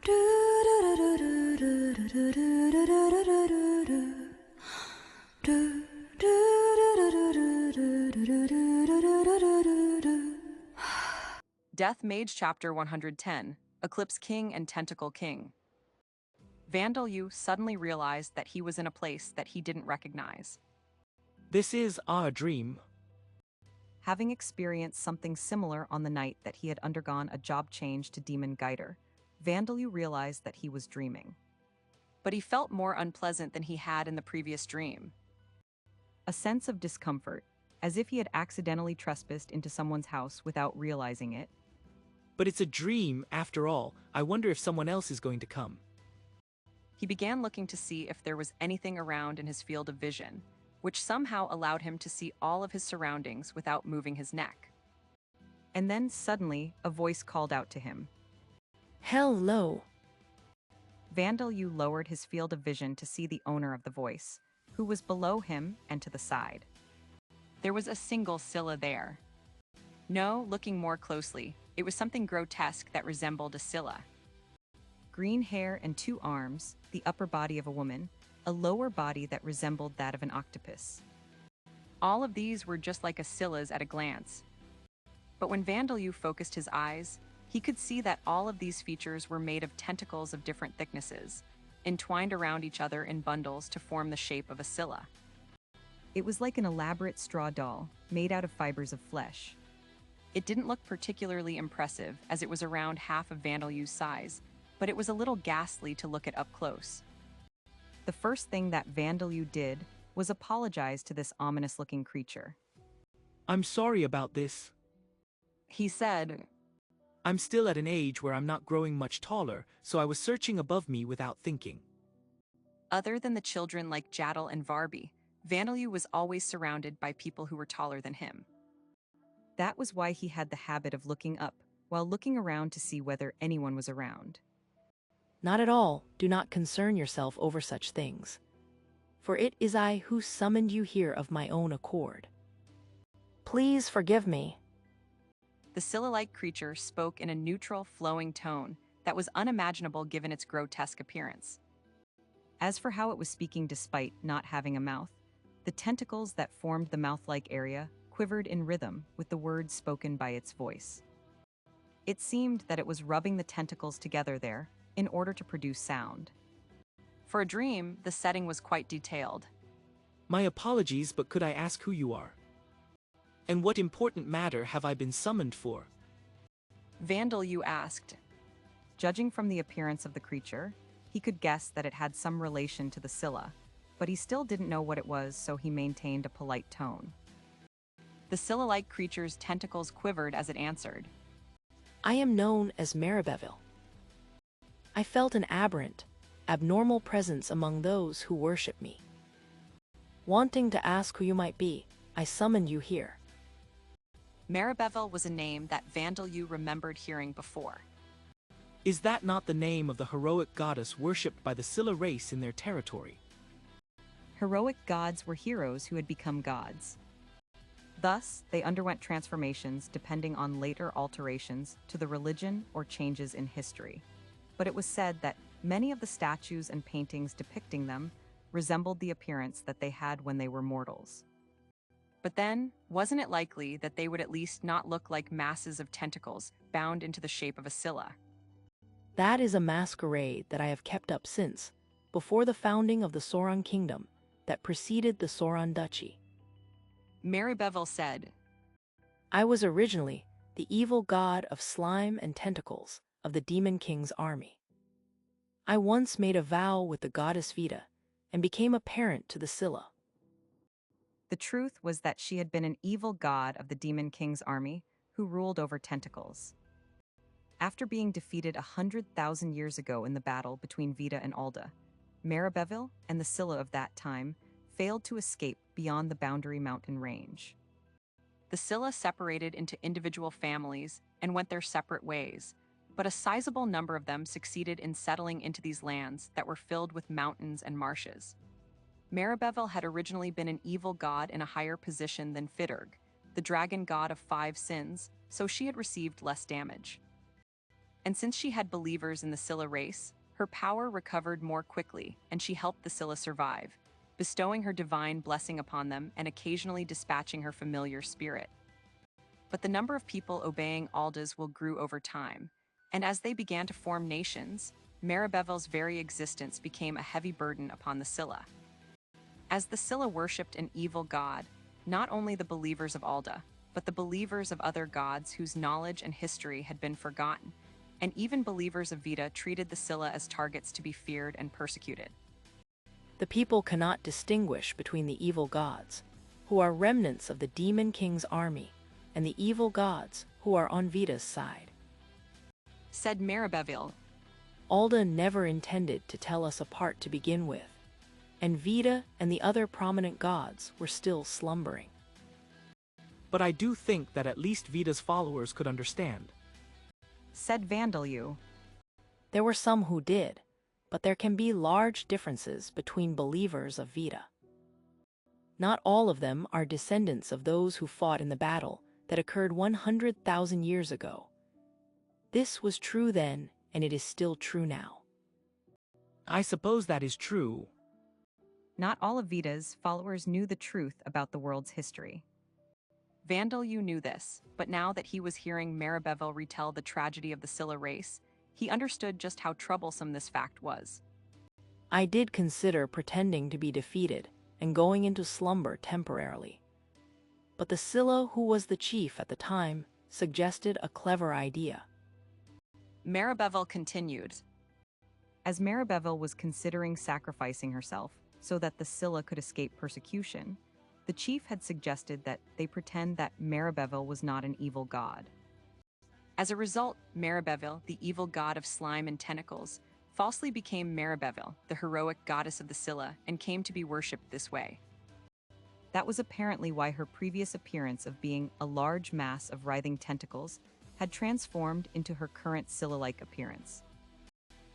Death Mage Chapter 110, Eclipse King and Tentacle King. Vandal Yu suddenly realized that he was in a place that he didn't recognize. This is our dream. Having experienced something similar on the night that he had undergone a job change to Demon Guider, Vandal Yu realized that he was dreaming. But he felt more unpleasant than he had in the previous dream. A sense of discomfort, as if he had accidentally trespassed into someone's house without realizing it. But it's a dream, after all. I wonder if someone else is going to come. He began looking to see if there was anything around in his field of vision, which somehow allowed him to see all of his surroundings without moving his neck. And then suddenly, a voice called out to him. Hello. Vandal Yu lowered his field of vision to see the owner of the voice, who was below him and to the side. There was a single Scylla there. No, looking more closely, it was something grotesque that resembled a Scylla. Green hair and 2 arms, the upper body of a woman, a lower body that resembled that of an octopus. All of these were just like a Scylla's at a glance. But when Vandal Yu focused his eyes, he could see that all of these features were made of tentacles of different thicknesses, entwined around each other in bundles to form the shape of a Scylla. It was like an elaborate straw doll, made out of fibers of flesh. It didn't look particularly impressive, as it was around half of Vandal Yu's size, but it was a little ghastly to look at up close. The first thing that Vandal Yu did was apologize to this ominous-looking creature. I'm sorry about this. He said, I'm still at an age where I'm not growing much taller, so I was searching above me without thinking. Other than the children like Jaddle and Varby, Vandal Yu was always surrounded by people who were taller than him. That was why he had the habit of looking up, while looking around to see whether anyone was around. Not at all. Do not concern yourself over such things. For it is I who summoned you here of my own accord. Please forgive me. The Scylla-like creature spoke in a neutral, flowing tone that was unimaginable given its grotesque appearance. As for how it was speaking despite not having a mouth, the tentacles that formed the mouth-like area quivered in rhythm with the words spoken by its voice. It seemed that it was rubbing the tentacles together there in order to produce sound. For a dream, the setting was quite detailed. My apologies, but could I ask who you are? And what important matter have I been summoned for? Vandal Yu asked. Judging from the appearance of the creature, he could guess that it had some relation to the Scylla, but he still didn't know what it was, so he maintained a polite tone. The Scylla-like creature's tentacles quivered as it answered. I am known as Maribeville. I felt an aberrant, abnormal presence among those who worship me. Wanting to ask who you might be, I summoned you here. Maribeville was a name that Vandal Yu remembered hearing before. Is that not the name of the heroic goddess worshipped by the Scylla race in their territory? Heroic gods were heroes who had become gods. Thus, they underwent transformations depending on later alterations to the religion or changes in history. But it was said that many of the statues and paintings depicting them resembled the appearance that they had when they were mortals. But then, wasn't it likely that they would at least not look like masses of tentacles bound into the shape of a Scylla? That is a masquerade that I have kept up since, before the founding of the Sauron Kingdom that preceded the Sauron Duchy. Maribeville said, I was originally the evil god of slime and tentacles of the Demon King's army. I once made a vow with the goddess Vita and became a parent to the Scylla. The truth was that she had been an evil god of the Demon King's army who ruled over tentacles. After being defeated 100,000 years ago in the battle between Vita and Alda, Maribeville and the Scylla of that time failed to escape beyond the Boundary Mountain range. The Scylla separated into individual families and went their separate ways, but a sizable number of them succeeded in settling into these lands that were filled with mountains and marshes. Maribeville had originally been an evil god in a higher position than Fidurg, the dragon god of 5 sins, so she had received less damage. and since she had believers in the Scylla race, her power recovered more quickly, and she helped the Scylla survive, bestowing her divine blessing upon them and occasionally dispatching her familiar spirit. But the number of people obeying Alda's will grew over time, and as they began to form nations, Maribevil's very existence became a heavy burden upon the Scylla. As the Scylla worshipped an evil god, not only the believers of Alda, but the believers of other gods whose knowledge and history had been forgotten, and even believers of Vita treated the Scylla as targets to be feared and persecuted. The people cannot distinguish between the evil gods, who are remnants of the Demon King's army, and the evil gods who are on Vita's side, said Maribeville. Alda never intended to tell us apart to begin with, and Vita and the other prominent gods were still slumbering. But I do think that at least Vita's followers could understand, said Vandalu. There were some who did, but there can be large differences between believers of Vita. Not all of them are descendants of those who fought in the battle that occurred 100,000 years ago. This was true then, and it is still true now. I suppose that is true. Not all of Vita's followers knew the truth about the world's history. Vandalu knew this, but now that he was hearing Maribeville retell the tragedy of the Scylla race, he understood just how troublesome this fact was. I did consider pretending to be defeated and going into slumber temporarily. But the Scylla, who was the chief at the time, suggested a clever idea. Maribeville continued. As Maribeville was considering sacrificing herself so that the Scylla could escape persecution, the chief had suggested that they pretend that Maribeville was not an evil god. As a result, Maribeville, the evil god of slime and tentacles, falsely became Maribeville, the heroic goddess of the Scylla, and came to be worshipped this way. That was apparently why her previous appearance of being a large mass of writhing tentacles had transformed into her current Scylla-like appearance.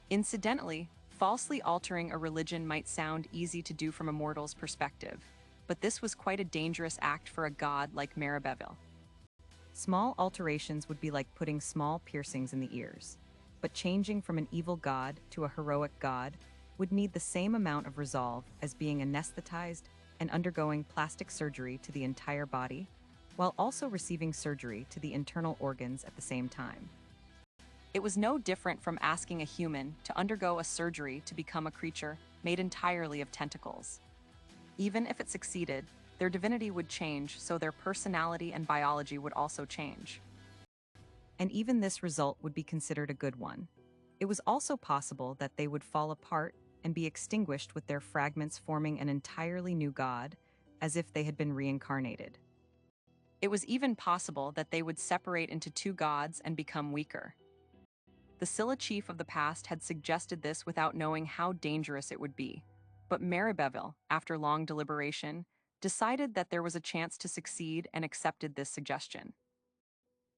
Incidentally, falsely altering a religion might sound easy to do from a mortal's perspective, but this was quite a dangerous act for a god like Maribeville. Small alterations would be like putting small piercings in the ears, but changing from an evil god to a heroic god would need the same amount of resolve as being anesthetized and undergoing plastic surgery to the entire body, while also receiving surgery to the internal organs at the same time. It was no different from asking a human to undergo a surgery to become a creature made entirely of tentacles. Even if it succeeded, their divinity would change, so their personality and biology would also change. And even this result would be considered a good one. It was also possible that they would fall apart and be extinguished with their fragments forming an entirely new god, as if they had been reincarnated. It was even possible that they would separate into two gods and become weaker. The Scylla chief of the past had suggested this without knowing how dangerous it would be, but Maribeville, after long deliberation, decided that there was a chance to succeed and accepted this suggestion.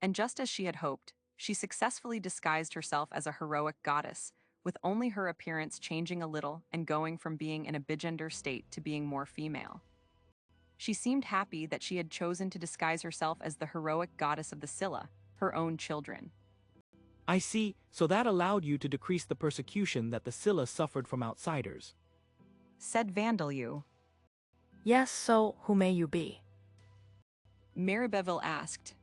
And just as she had hoped, she successfully disguised herself as a heroic goddess, with only her appearance changing a little and going from being in a bigender state to being more female. She seemed happy that she had chosen to disguise herself as the heroic goddess of the Scylla, her own children. I see, so that allowed you to decrease the persecution that the Scylla suffered from outsiders, said Vandalu. Yes, so who may you be? Maribeville asked.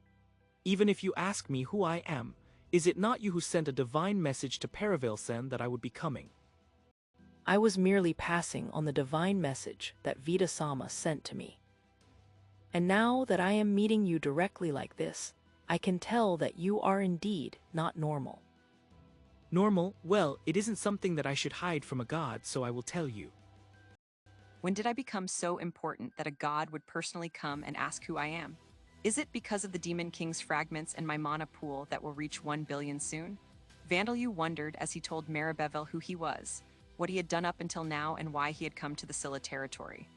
Even if you ask me who I am, is it not you who sent a divine message to Paravelsen that I would be coming? I was merely passing on the divine message that Vita-sama sent to me. And now that I am meeting you directly like this, I can tell that you are indeed not normal. Normal? Well, it isn't something that I should hide from a god, so I will tell you. When did I become so important that a god would personally come and ask who I am? Is it because of the Demon King's fragments and my mana pool that will reach 1 billion soon? Vandalu wondered as he told Maribeville who he was, what he had done up until now, and why he had come to the Scylla territory.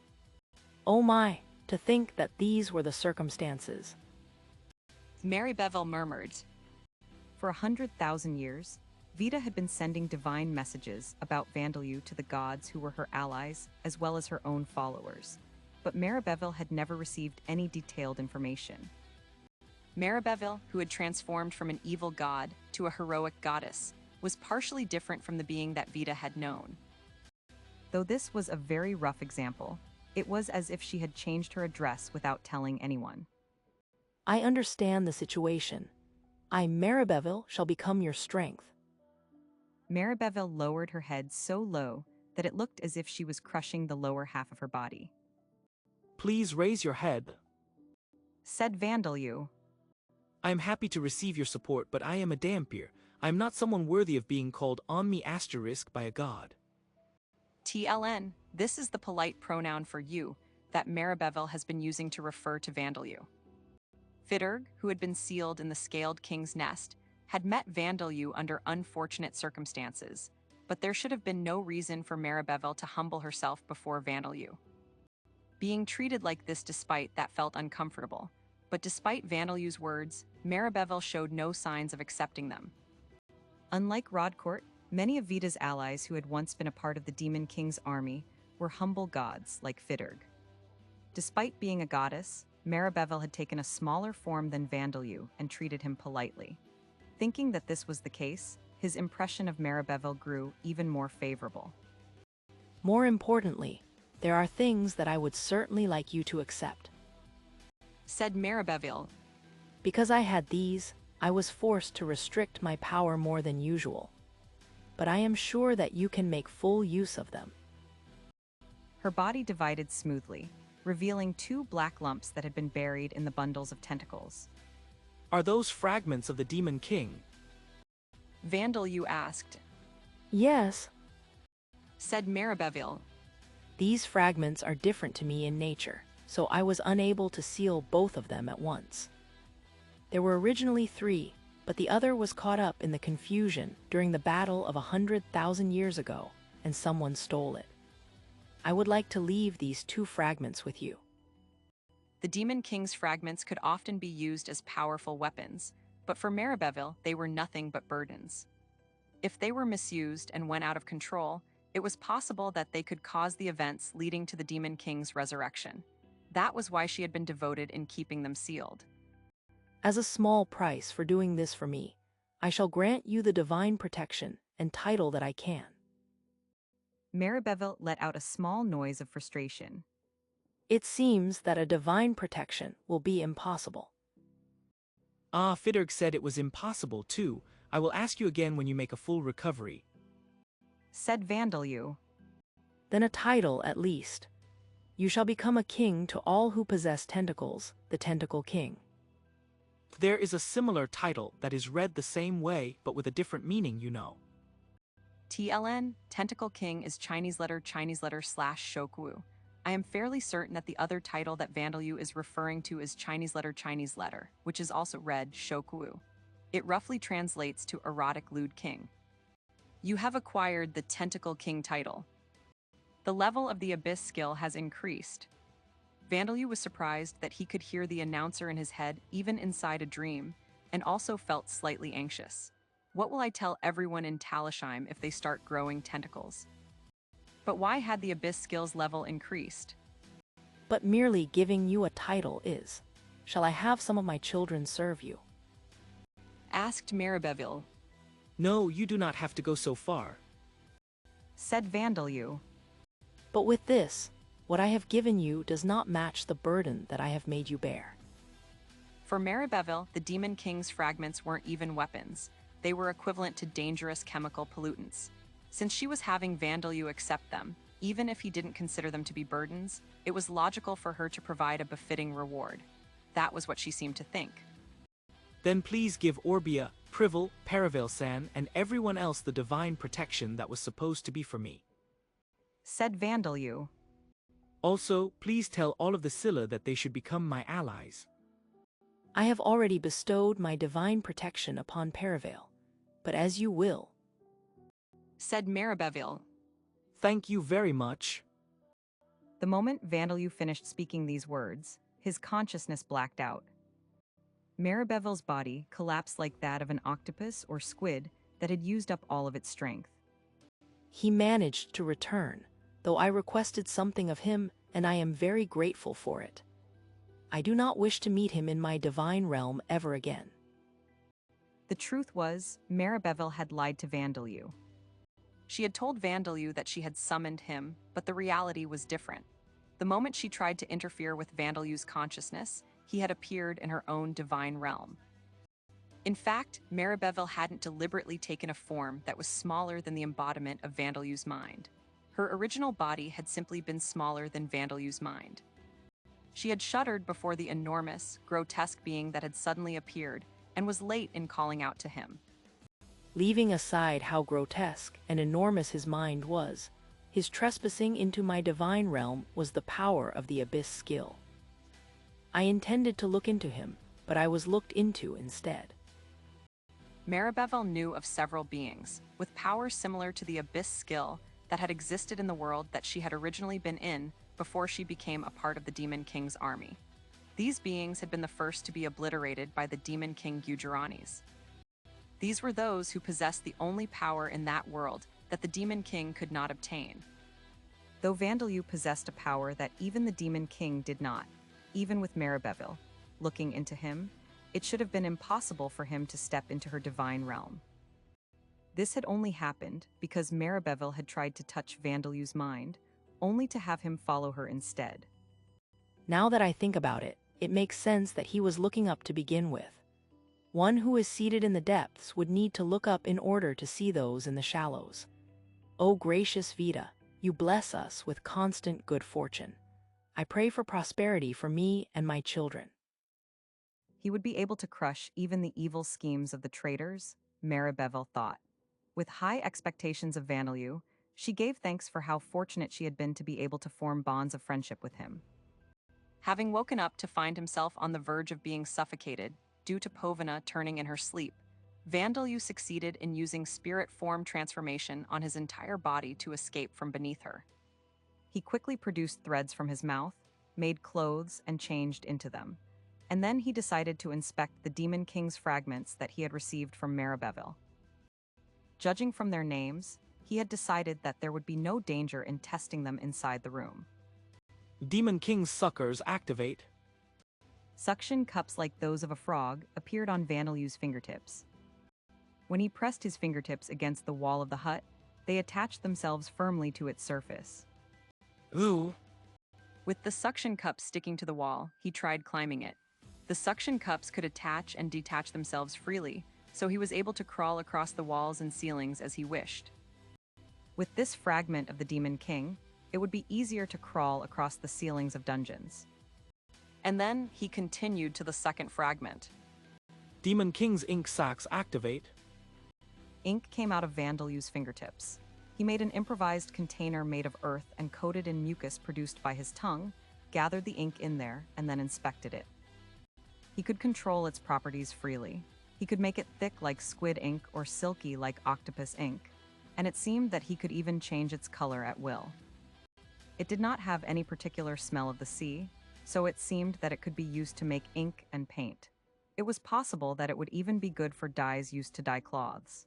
Oh my, to think that these were the circumstances. Maribeville murmured. For 100,000 years, Vita had been sending divine messages about Vandalu to the gods who were her allies, as well as her own followers. But Maribeville had never received any detailed information. Maribeville, who had transformed from an evil god to a heroic goddess, was partially different from the being that Vita had known. Though this was a very rough example, it was as if she had changed her address without telling anyone. I understand the situation. I, Maribeville, shall become your strength. Maribeville lowered her head so low that it looked as if she was crushing the lower half of her body. Please raise your head. Said Vandelu. I am happy to receive your support, but I am a Dampier. I am not someone worthy of being called Omni asterisk by a god. TLN, this is the polite pronoun for you that Maribeville has been using to refer to Vandelu. Fidurg, who had been sealed in the Scaled King's Nest, had met Vandelu under unfortunate circumstances, but there should have been no reason for Maribeville to humble herself before Vandelu. Being treated like this despite that felt uncomfortable, but despite Vandelu's words, Maribeville showed no signs of accepting them. Unlike Rodcourt, many of Vita's allies who had once been a part of the Demon King's army were humble gods like Fidurg. Despite being a goddess, Maribeville had taken a smaller form than Vandelu and treated him politely. Thinking that this was the case, his impression of Maribeville grew even more favorable. More importantly, there are things that I would certainly like you to accept. Said Maribeville. Because I had these, I was forced to restrict my power more than usual. But I am sure that you can make full use of them. Her body divided smoothly, revealing 2 black lumps that had been buried in the bundles of tentacles. Are those fragments of the Demon King? Vandelu asked. Yes. Said Maribeville. These fragments are different to me in nature, so I was unable to seal both of them at once. There were originally 3, but the other was caught up in the confusion during the battle of 100,000 years ago, and someone stole it. I would like to leave these 2 fragments with you. The Demon King's fragments could often be used as powerful weapons, but for Maribeville, they were nothing but burdens. If they were misused and went out of control, it was possible that they could cause the events leading to the Demon King's resurrection. That was why she had been devoted in keeping them sealed. As a small price for doing this for me, I shall grant you the divine protection and title that I can. Maribeville let out a small noise of frustration. It seems that a divine protection will be impossible. Ah, Fidurg said it was impossible too. I will ask you again when you make a full recovery. Said Vandelu. Then a title at least. You shall become a king to all who possess tentacles, the Tentacle King. There is a similar title that is read the same way but with a different meaning, you know. TLN, Tentacle King is Chinese letter /Shokwu. I am fairly certain that the other title that Vandelu is referring to is Chinese letter, which is also read Shokwu. It roughly translates to erotic lewd king. You have acquired the Tentacle King title. The level of the Abyss skill has increased. Vandelu was surprised that he could hear the announcer in his head even inside a dream, and also felt slightly anxious. What will I tell everyone in Talishheim if they start growing tentacles? But why had the Abyss skills level increased? But merely giving you a title is. Shall I have some of my children serve you? Asked Maribeville. No, you do not have to go so far. Said Vandelu. But with this, what I have given you does not match the burden that I have made you bear. For Maribeville, the Demon King's fragments weren't even weapons. They were equivalent to dangerous chemical pollutants. Since she was having Vandelu accept them, even if he didn't consider them to be burdens, it was logical for her to provide a befitting reward. That was what she seemed to think. Then please give Orbia, Privel, Paravel-san, and everyone else the divine protection that was supposed to be for me. Said Vandelu. Also, please tell all of the Scylla that they should become my allies. I have already bestowed my divine protection upon Paravel, but as you will. Said Maribeville. Thank you very much. The moment Vandelu finished speaking these words, his consciousness blacked out. Maribeville's body collapsed like that of an octopus or squid that had used up all of its strength. He managed to return, though I requested something of him, and I am very grateful for it. I do not wish to meet him in my divine realm ever again. The truth was, Maribeville had lied to Vandelu. She had told Vandelu that she had summoned him, but the reality was different. The moment she tried to interfere with Vandelu's consciousness, he had appeared in her own divine realm. In fact, Maribeville hadn't deliberately taken a form that was smaller than the embodiment of Vandelu's mind. Her original body had simply been smaller than Vandelu's mind. She had shuddered before the enormous, grotesque being that had suddenly appeared and was late in calling out to him. Leaving aside how grotesque and enormous his mind was, his trespassing into my divine realm was the power of the abyss skill. I intended to look into him, but I was looked into instead. Maribeville knew of several beings, with powers similar to the abyss skill that had existed in the world that she had originally been in before she became a part of the Demon King's army. These beings had been the first to be obliterated by the Demon King Gujarani's. These were those who possessed the only power in that world that the Demon King could not obtain. Though Vandelu possessed a power that even the Demon King did not, even with Maribeville looking into him, it should have been impossible for him to step into her divine realm. This had only happened because Maribeville had tried to touch Vandelu's mind, only to have him follow her instead. Now that I think about it, it makes sense that he was looking up to begin with. One who is seated in the depths would need to look up in order to see those in the shallows. O gracious Vita, you bless us with constant good fortune. I pray for prosperity for me and my children. He would be able to crush even the evil schemes of the traitors, Maribeville thought. With high expectations of Vandelu, she gave thanks for how fortunate she had been to be able to form bonds of friendship with him. Having woken up to find himself on the verge of being suffocated, due to Povina turning in her sleep, Vandelu succeeded in using spirit form transformation on his entire body to escape from beneath her. He quickly produced threads from his mouth, made clothes, and changed into them. And then he decided to inspect the Demon King's fragments that he had received from Maribeville. Judging from their names, he had decided that there would be no danger in testing them inside the room. Demon King's suckers activate. Suction cups like those of a frog appeared on Vandelu's fingertips. When he pressed his fingertips against the wall of the hut, they attached themselves firmly to its surface. Ooh. With the suction cups sticking to the wall, he tried climbing it. The suction cups could attach and detach themselves freely, so he was able to crawl across the walls and ceilings as he wished. With this fragment of the Demon King, it would be easier to crawl across the ceilings of dungeons. And then he continued to the second fragment. Demon King's ink sacs activate. Ink came out of Vandelu's fingertips. He made an improvised container made of earth and coated in mucus produced by his tongue, gathered the ink in there, and then inspected it. He could control its properties freely. He could make it thick like squid ink or silky like octopus ink, and it seemed that he could even change its color at will. It did not have any particular smell of the sea, so it seemed that it could be used to make ink and paint. It was possible that it would even be good for dyes used to dye cloths.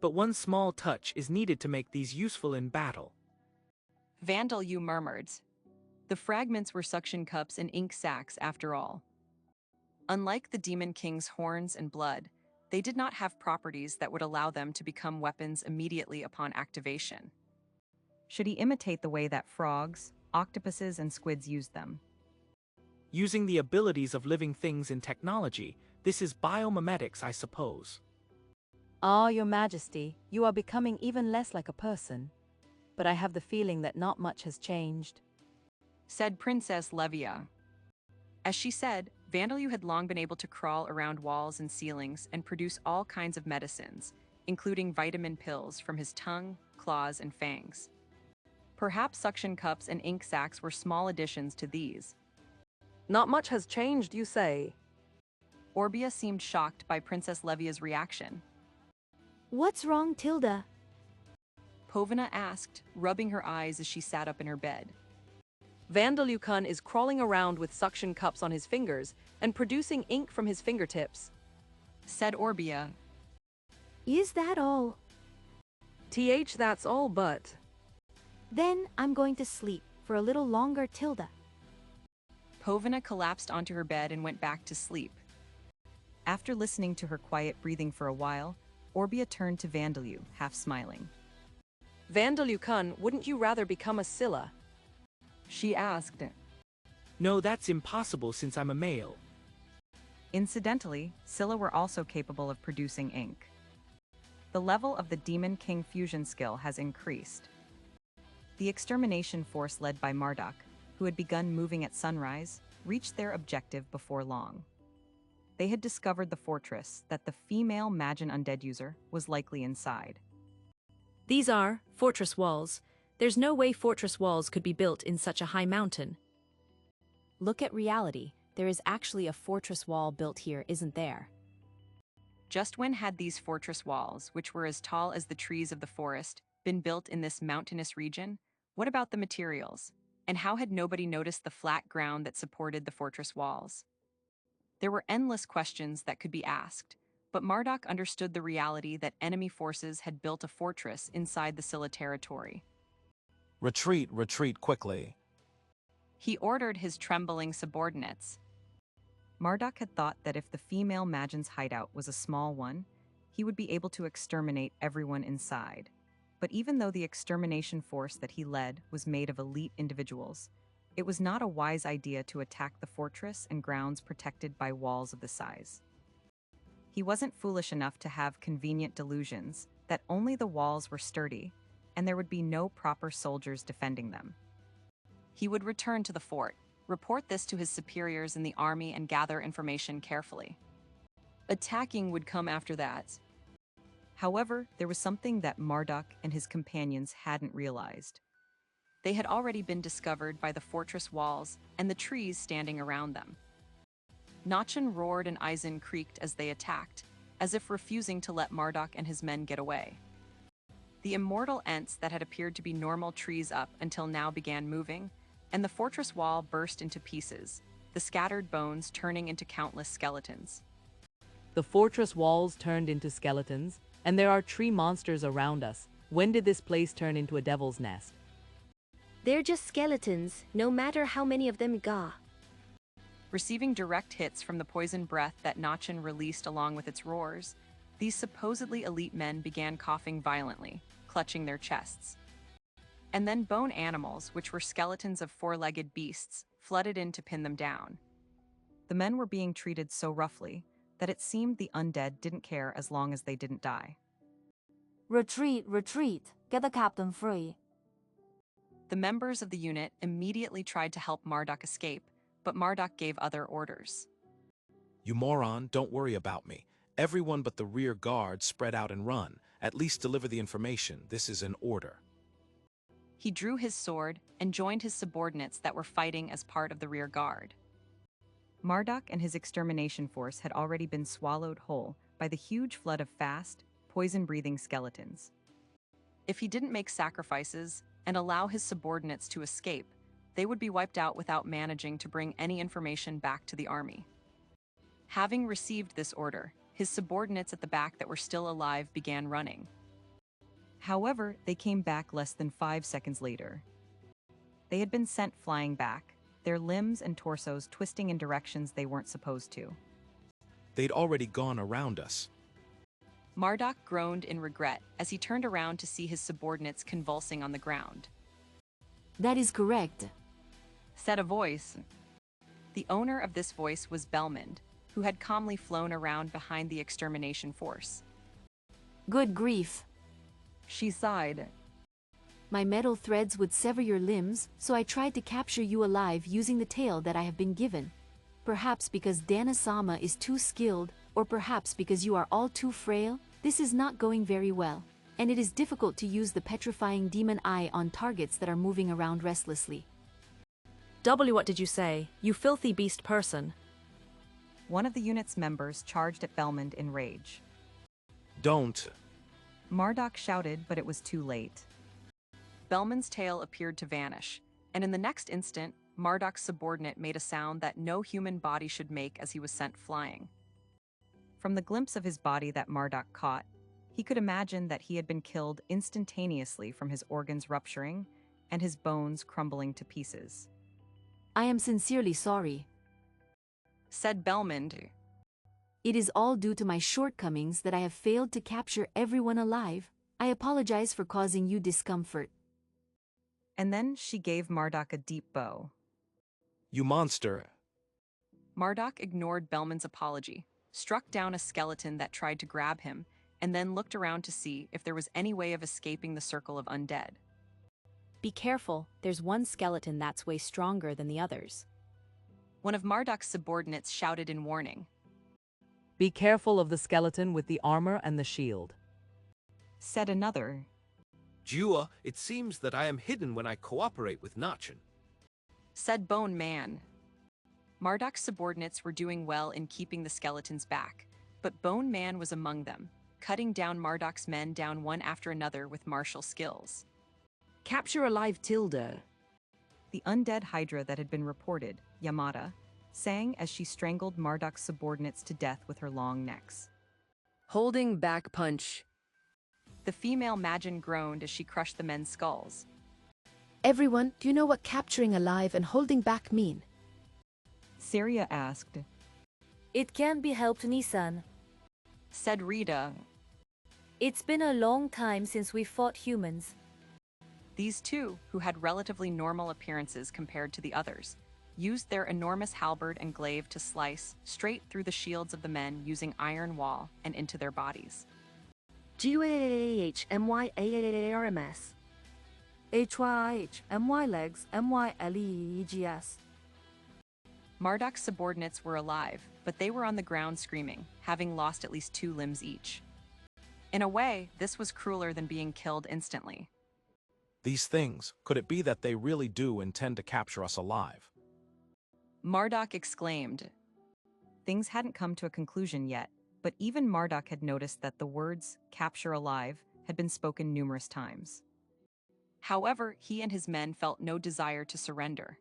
But one small touch is needed to make these useful in battle. Vandelu murmured. The fragments were suction cups and ink sacs after all. Unlike the Demon King's horns and blood, they did not have properties that would allow them to become weapons immediately upon activation. Should he imitate the way that frogs, octopuses, and squids used them? Using the abilities of living things in technology, this is biomimetics, I suppose. Ah, Your Majesty, you are becoming even less like a person. But I have the feeling that not much has changed, said Princess Levia. As she said, Vandelu had long been able to crawl around walls and ceilings and produce all kinds of medicines, including vitamin pills from his tongue, claws, and fangs. Perhaps suction cups and ink sacs were small additions to these. Not much has changed, you say? Orbia seemed shocked by Princess Levia's reaction. What's wrong, Tilda? Povina asked, rubbing her eyes as she sat up in her bed. Vandelu is crawling around with suction cups on his fingers and producing ink from his fingertips, said Orbia. Is that all? That's all but. Then I'm going to sleep for a little longer, Tilda. Povina collapsed onto her bed and went back to sleep. After listening to her quiet breathing for a while, Orbia turned to Vandalyu, half smiling. Vandalyu-kun, wouldn't you rather become a Scylla? She asked. No, that's impossible since I'm a male. Incidentally, Scylla were also capable of producing ink. The level of the Demon King fusion skill has increased. The extermination force led by Marduk, who had begun moving at sunrise, reached their objective before long. They had discovered the fortress that the female Magian undead user was likely inside. These are fortress walls. There's no way fortress walls could be built in such a high mountain. Look at reality. There is actually a fortress wall built here, isn't there? Just when had these fortress walls, which were as tall as the trees of the forest, been built in this mountainous region? What about the materials? And how had nobody noticed the flat ground that supported the fortress walls? There were endless questions that could be asked, but Marduk understood the reality that enemy forces had built a fortress inside the Scylla territory. Retreat, retreat quickly. He ordered his trembling subordinates. Marduk had thought that if the female Magian's hideout was a small one, he would be able to exterminate everyone inside. But even though the extermination force that he led was made of elite individuals, it was not a wise idea to attack the fortress and grounds protected by walls of the size. He wasn't foolish enough to have convenient delusions that only the walls were sturdy and there would be no proper soldiers defending them. He would return to the fort, report this to his superiors in the army, and gather information carefully. Attacking would come after that. However, there was something that Marduk and his companions hadn't realized. They had already been discovered by the fortress walls and the trees standing around them. Nachan roared and Aizen creaked as they attacked, as if refusing to let Marduk and his men get away. The immortal Ents that had appeared to be normal trees up until now began moving, and the fortress wall burst into pieces, the scattered bones turning into countless skeletons. The fortress walls turned into skeletons, and there are tree monsters around us. When did this place turn into a devil's nest? They're just skeletons, no matter how many of them got. Receiving direct hits from the poison breath that Nachan released along with its roars, these supposedly elite men began coughing violently, clutching their chests. And then bone animals, which were skeletons of four-legged beasts, flooded in to pin them down. The men were being treated so roughly that it seemed the undead didn't care as long as they didn't die. Retreat, retreat. Get the captain free. The members of the unit immediately tried to help Marduk escape, but Marduk gave other orders. You moron, don't worry about me. Everyone but the rear guard spread out and run. At least deliver the information. This is an order. He drew his sword and joined his subordinates that were fighting as part of the rear guard. Marduk and his extermination force had already been swallowed whole by the huge flood of fast, poison-breathing skeletons. If he didn't make sacrifices and allow his subordinates to escape, they would be wiped out without managing to bring any information back to the army. Having received this order, his subordinates at the back that were still alive began running. However, they came back less than 5 seconds later. They had been sent flying back, their limbs and torsos twisting in directions they weren't supposed to. They'd already gone around us. Marduk groaned in regret as he turned around to see his subordinates convulsing on the ground. That is correct. Said a voice. The owner of this voice was Belmond, who had calmly flown around behind the extermination force. Good grief. She sighed. My metal threads would sever your limbs, so I tried to capture you alive using the tail that I have been given. Perhaps because Dana-sama is too skilled, or perhaps because you are all too frail, this is not going very well, and it is difficult to use the petrifying demon eye on targets that are moving around restlessly. What did you say, you filthy beast person? One of the unit's members charged at Belmond in rage. Don't. Marduk shouted, but it was too late. Belmond's tail appeared to vanish, and in the next instant, Marduk's subordinate made a sound that no human body should make as he was sent flying. From the glimpse of his body that Marduk caught, he could imagine that he had been killed instantaneously from his organs rupturing and his bones crumbling to pieces. I am sincerely sorry. said Belmond. It is all due to my shortcomings that I have failed to capture everyone alive. I apologize for causing you discomfort. And then she gave Marduk a deep bow. You monster! Marduk ignored Belmond's apology, struck down a skeleton that tried to grab him, and then looked around to see if there was any way of escaping the circle of undead. Be careful, there's one skeleton that's way stronger than the others. One of Marduk's subordinates shouted in warning. Be careful of the skeleton with the armor and the shield. Said another. Jua, it seems that I am hidden when I cooperate with Nachin. Said Bone Man. Marduk's subordinates were doing well in keeping the skeletons back, but Bone Man was among them, cutting down Marduk's men down one after another with martial skills. Capture alive Tilda. The undead hydra that had been reported, Yamada, sang as she strangled Marduk's subordinates to death with her long necks. Holding back punch. The female Magin groaned as she crushed the men's skulls. Everyone, do you know what capturing alive and holding back mean? Syria asked. It can be helped, Nissan. Said Rita. It's been a long time since we fought humans. These two, who had relatively normal appearances compared to the others, used their enormous halberd and glaive to slice straight through the shields of the men using iron wall and into their bodies. GUAHMYAARMS HYH legs MYLEEGS. Marduk's subordinates were alive, but they were on the ground screaming, having lost at least 2 limbs each. In a way, this was crueler than being killed instantly. These things, could it be that they really do intend to capture us alive? Marduk exclaimed. Things hadn't come to a conclusion yet, but even Marduk had noticed that the words, capture alive, had been spoken numerous times. However, he and his men felt no desire to surrender.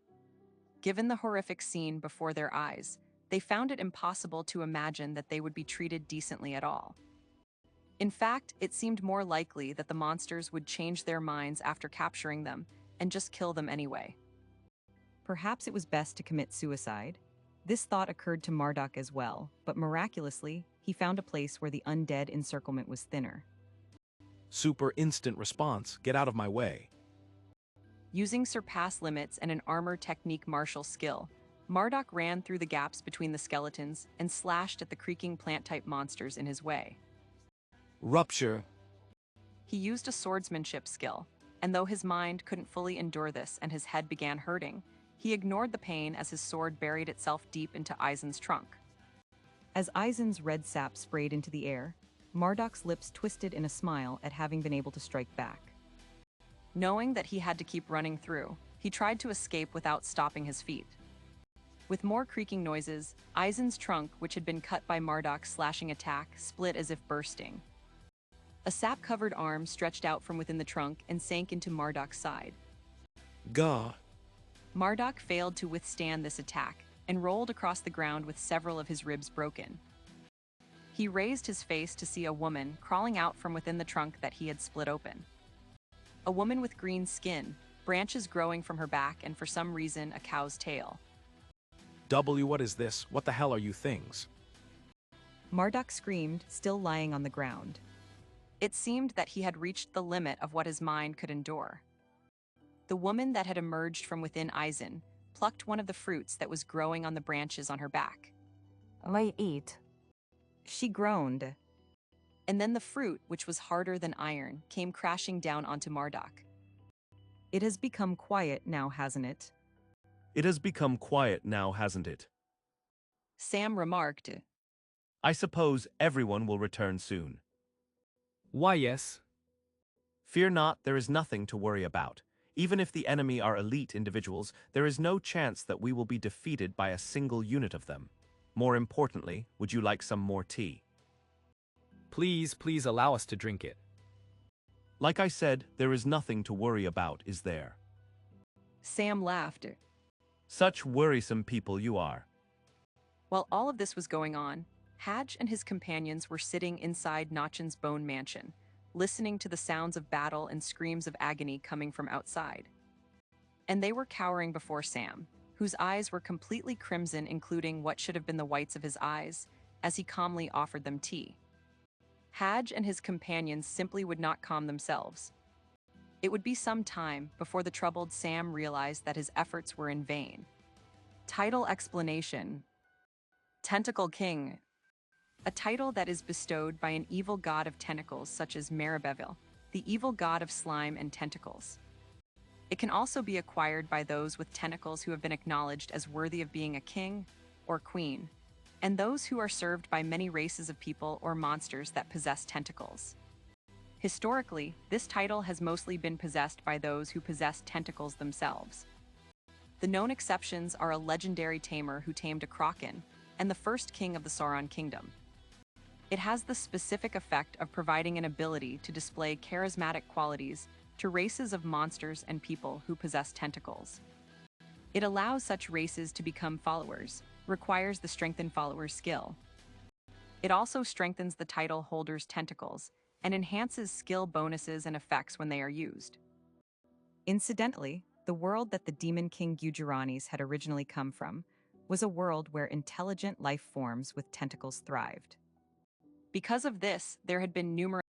Given the horrific scene before their eyes, they found it impossible to imagine that they would be treated decently at all. In fact, it seemed more likely that the monsters would change their minds after capturing them and just kill them anyway. Perhaps it was best to commit suicide. This thought occurred to Marduk as well, but miraculously, he found a place where the undead encirclement was thinner. Super instant response, get out of my way. Using surpass limits and an armor technique martial skill, Marduk ran through the gaps between the skeletons and slashed at the creaking plant-type monsters in his way. Rupture. He used a swordsmanship skill, and though his mind couldn't fully endure this and his head began hurting, he ignored the pain as his sword buried itself deep into Aizen's trunk. As Aizen's red sap sprayed into the air, Marduk's lips twisted in a smile at having been able to strike back. Knowing that he had to keep running through, he tried to escape without stopping his feet. With more creaking noises, Aizen's trunk, which had been cut by Marduk's slashing attack, split as if bursting. A sap-covered arm stretched out from within the trunk and sank into Marduk's side. Gah. Marduk failed to withstand this attack and rolled across the ground with several of his ribs broken. He raised his face to see a woman crawling out from within the trunk that he had split open. A woman with green skin, branches growing from her back, and for some reason a cow's tail. What is this? What the hell are you things? Marduk screamed, still lying on the ground. It seemed that he had reached the limit of what his mind could endure. The woman that had emerged from within Aizen plucked one of the fruits that was growing on the branches on her back. I eat. She groaned. And then the fruit, which was harder than iron, came crashing down onto Marduk. It has become quiet now, hasn't it? It has become quiet now, hasn't it? Sam remarked. I suppose everyone will return soon. Why, yes. Fear not, there is nothing to worry about. Even if the enemy are elite individuals, there is no chance that we will be defeated by a single unit of them. More importantly, would you like some more tea? Please allow us to drink it. Like I said, there is nothing to worry about, is there? Sam laughed. Such worrisome people you are. While all of this was going on, Hadge and his companions were sitting inside Nachin's bone mansion, listening to the sounds of battle and screams of agony coming from outside. And they were cowering before Sam, whose eyes were completely crimson, including what should have been the whites of his eyes, as he calmly offered them tea. Hadge and his companions simply would not calm themselves. It would be some time before the troubled Sam realized that his efforts were in vain. Title explanation: Tentacle King, a title that is bestowed by an evil god of tentacles such as Maribeville, the evil god of slime and tentacles. It can also be acquired by those with tentacles who have been acknowledged as worthy of being a king or queen, and those who are served by many races of people or monsters that possess tentacles. Historically, this title has mostly been possessed by those who possess tentacles themselves. The known exceptions are a legendary tamer who tamed a kraken, and the first king of the Sauron kingdom. It has the specific effect of providing an ability to display charismatic qualities to races of monsters and people who possess tentacles. It allows such races to become followers, requires the strengthen followers skill. It also strengthens the title holder's tentacles and enhances skill bonuses and effects when they are used. Incidentally, the world that the Demon King Gujarani's had originally come from was a world where intelligent life forms with tentacles thrived. Because of this, there had been numerous